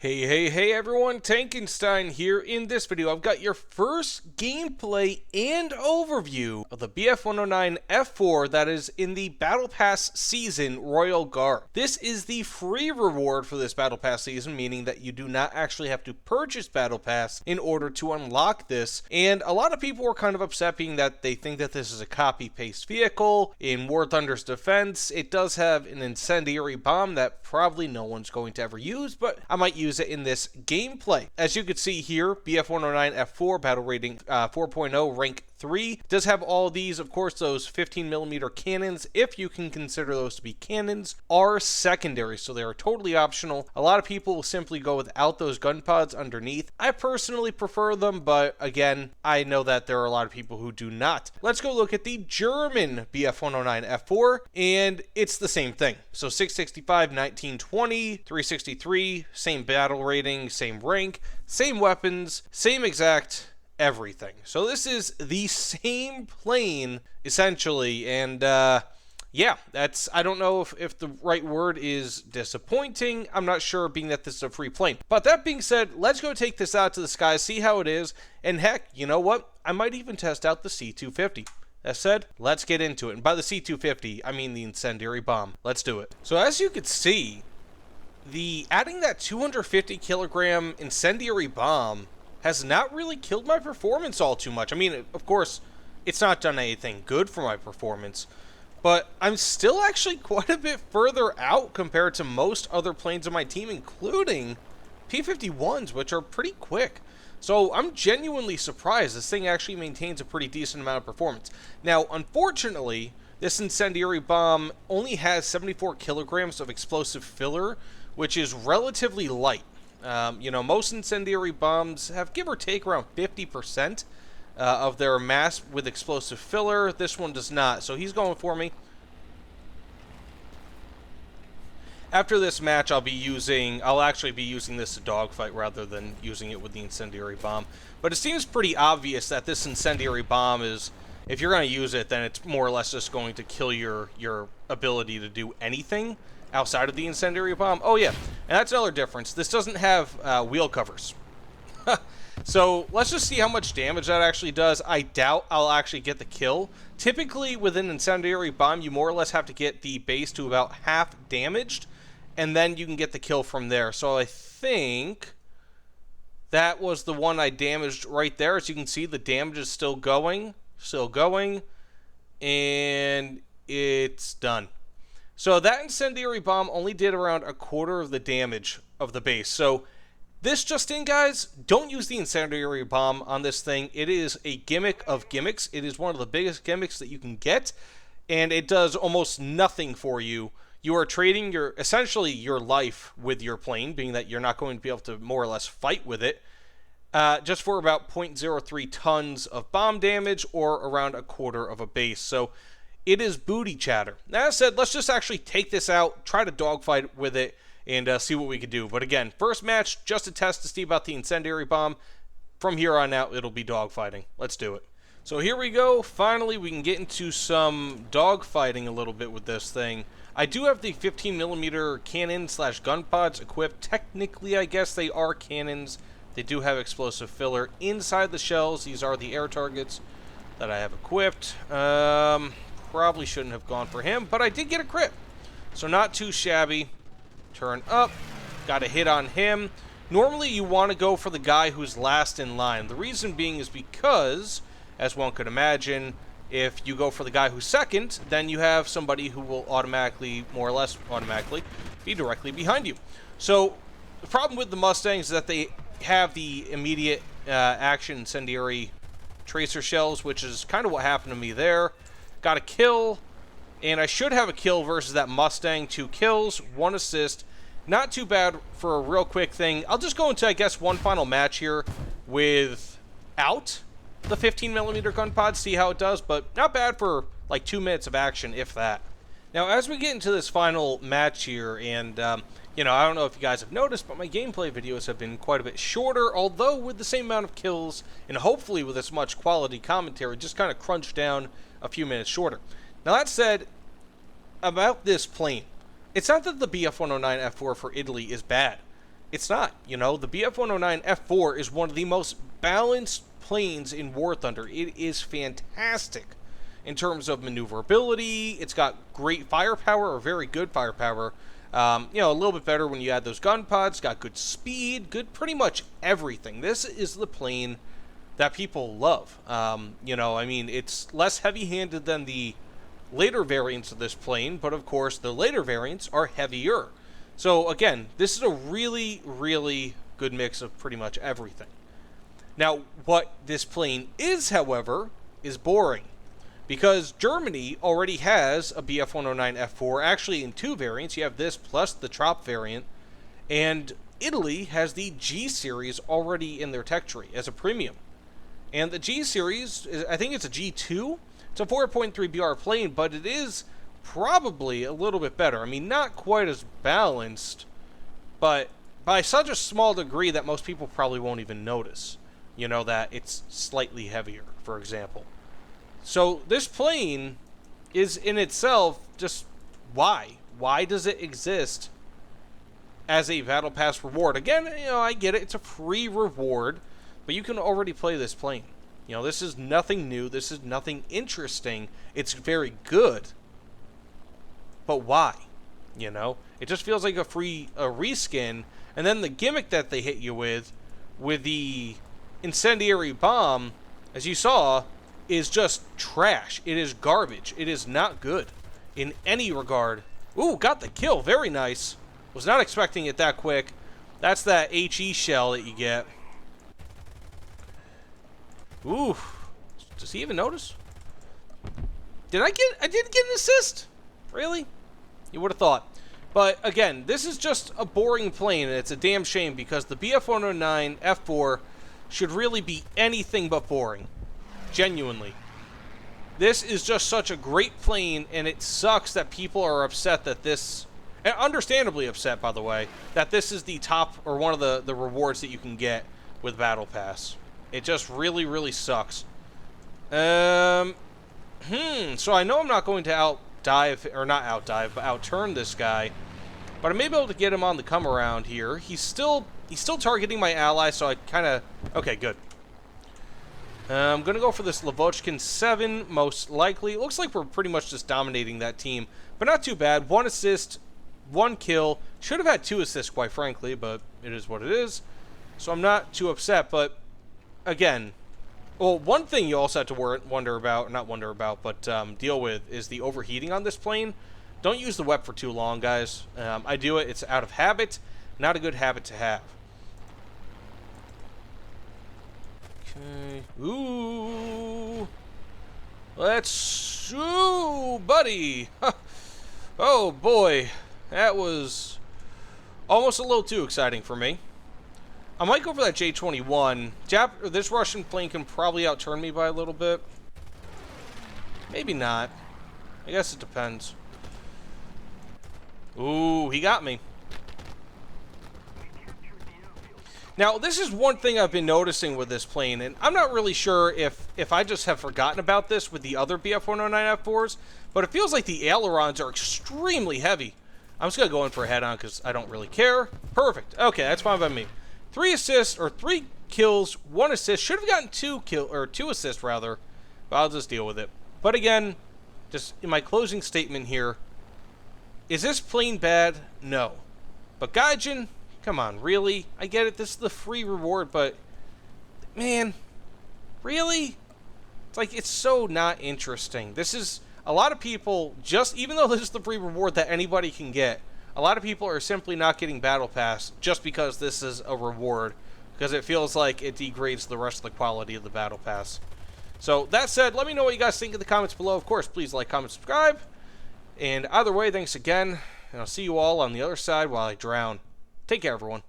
Hey everyone, Tankenstein here. In this video, I've got your first gameplay and overview of the BF-109 F-4 that is in the Battle Pass season Royal Guard. This is the free reward for this Battle Pass season, meaning that you do not actually have to purchase Battle Pass in order to unlock this. And a lot of people were kind of upset being that they think that this is a copy-paste vehicle. In War Thunder's defense, it does have an incendiary bomb that probably no one's going to ever use, but I might use it in this gameplay. As you can see here, BF-109 F-4 battle rating 4.0 rank 3 does have all these. Of course, those 15mm cannons, if you can consider those to be cannons, are secondary, so they are totally optional. A lot of people will simply go without those gun pods underneath. I personally prefer them, but again, I know that there are a lot of people who do not. Let's go look at the German BF-109 F-4, and it's the same thing. So 665, 1920, 363, same battle rating, same rank, same weapons, same exact everything. So this is the same plane essentially, and yeah, that's, I don't know if the right word is disappointing. I'm not sure, being that this is a free plane. But that being said, let's go take this out to the sky, see how it is, and heck, you know what? I might even test out the C-250. That said, let's get into it. And by the C-250, I mean the incendiary bomb. Let's do it. So as you can see, adding that 250 kilogram incendiary bomb has not really killed my performance all too much. I mean, of course, it's not done anything good for my performance, but I'm still actually quite a bit further out compared to most other planes on my team, including P-51s, which are pretty quick. So I'm genuinely surprised this thing actually maintains a pretty decent amount of performance. Now, unfortunately, this incendiary bomb only has 74 kilograms of explosive filler, which is relatively light. You know, most incendiary bombs have, give or take, around 50% of their mass with explosive filler. This one does not, so he's going for me. After this match, I'll actually be using this to dogfight rather than using it with the incendiary bomb. But it seems pretty obvious that this incendiary bomb is, if you're going to use it, then it's more or less just going to kill your ability to do anything outside of the incendiary bomb. Oh yeah, and that's another difference. This doesn't have wheel covers. So let's just see how much damage that actually does. I doubt I'll actually get the kill. Typically with an incendiary bomb, you more or less have to get the base to about half damaged, and then you can get the kill from there. So I think that was the one I damaged right there. As you can see, the damage is still going, and it's done. So that incendiary bomb only did around a quarter of the damage of the base. So this just in, guys, don't use the incendiary bomb on this thing. It is a gimmick of gimmicks. It is one of the biggest gimmicks that you can get, and it does almost nothing for you. You are trading essentially your life with your plane, being that you're not going to be able to more or less fight with it, just for about 0.03 tons of bomb damage or around a quarter of a base. So it is booty chatter. That said, let's just actually take this out, try to dogfight with it, and see what we can do. But again, first match, just a test to see about the incendiary bomb. From here on out, it'll be dogfighting. Let's do it. So here we go. Finally, we can get into some dogfighting a little bit with this thing. I do have the 15mm cannon / gun pods equipped. Technically, I guess they are cannons. They do have explosive filler inside the shells. These are the air targets that I have equipped. Probably shouldn't have gone for him, but I did get a crit, so not too shabby. Turn up, got a hit on him. Normally you want to go for the guy who's last in line. The reason being is because, as one could imagine, if you go for the guy who's second, then you have somebody who will automatically, more or less automatically, be directly behind you. So the problem with the Mustangs is that they have the immediate action incendiary tracer shells, which is kind of what happened to me there. Got a kill, and I should have a kill versus that Mustang. 2 kills, 1 assist. Not too bad for a real quick thing. I'll just go into, I guess, one final match here without the 15mm gun pod, see how it does, but not bad for like 2 minutes of action, if that. Now, as we get into this final match here, and you know, I don't know if you guys have noticed, but my gameplay videos have been quite a bit shorter, although with the same amount of kills, and hopefully with as much quality commentary, just kind of crunched down a few minutes shorter. Now, that said, about this plane, it's not that the BF-109 F-4 for Italy is bad. it's not. You know, the BF-109 F-4 is one of the most balanced planes in War Thunder. It is fantastic in terms of maneuverability. It's got great firepower, or very good firepower. You know, a little bit better when you add those gun pods. Got good speed, good pretty much everything. This is the plane that people love. You know, I mean, it's less heavy-handed than the later variants of this plane, but of course the later variants are heavier. So again, this is a really, really good mix of pretty much everything. Now, what this plane is, however, is boring. Because Germany already has a BF-109 F-4, actually in 2 variants. You have this plus the Trop variant. And Italy has the G series already in their tech tree as a premium. And the G series, I think it's a G2. It's a 4.3 BR plane, but it is probably a little bit better. I mean, not quite as balanced, but by such a small degree that most people probably won't even notice. You know, that it's slightly heavier, for example. So this plane is in itself just why? Why does it exist as a Battle Pass reward? Again, you know, I get it. It's a free reward, but you can already play this plane. You know, this is nothing new. This is nothing interesting. It's very good. But why? You know, it just feels like a reskin. And then the gimmick that they hit you with the incendiary bomb, as you saw, is just trash. It is garbage. It is not good in any regard. Ooh, got the kill. Very nice. Was not expecting it that quick. That's that HE shell that you get. Ooh. Does he even notice? I didn't get an assist? Really? You would have thought. But again, this is just a boring plane, and it's a damn shame because the BF-109 F-4 should really be anything but boring. Genuinely. This is just such a great plane, and it sucks that people are upset that this, and understandably upset, by the way, that this is the top, or one of the rewards that you can get with Battle Pass. It just really, really sucks. So I know I'm not going to outdive, or not outdive, but outturn this guy, but I may be able to get him on the come around here. He's still targeting my ally, so I kind of, okay, good. I'm going to go for this Lavochkin 7, most likely. It looks like we're pretty much just dominating that team, but not too bad. 1 assist, 1 kill. Should have had 2 assists, quite frankly, but it is what it is. So I'm not too upset, but again, well, one thing you also have to wonder about, not wonder about, but deal with is the overheating on this plane. Don't use the WEP for too long, guys. I do it. It's out of habit. Not a good habit to have. Okay. Ooh. Ooh, buddy. Oh, boy. That was almost a little too exciting for me. I might go for that J-21. This Russian plane can probably outturn me by a little bit. Maybe not. I guess it depends. Ooh, he got me. Now, this is one thing I've been noticing with this plane, and I'm not really sure if I just have forgotten about this with the other BF-109 F4s, but it feels like the ailerons are extremely heavy. I'm just going to go in for a head-on because I don't really care. Perfect. Okay, that's fine by me. 3 assists, or 3 kills, 1 assist. Should have gotten 2 assists, rather, but I'll just deal with it. But again, just in my closing statement here, is this plane bad? No. But Gaijin, come on, really? I get it, this is the free reward, but man, really? It's like, it's so not interesting. This is, a lot of people, just, even though this is the free reward that anybody can get, a lot of people are simply not getting Battle Pass just because this is a reward, because it feels like it degrades the rest of the quality of the Battle Pass. So, that said, let me know what you guys think in the comments below. Of course, please like, comment, subscribe. And either way, thanks again, and I'll see you all on the other side while I drown. Take care, everyone.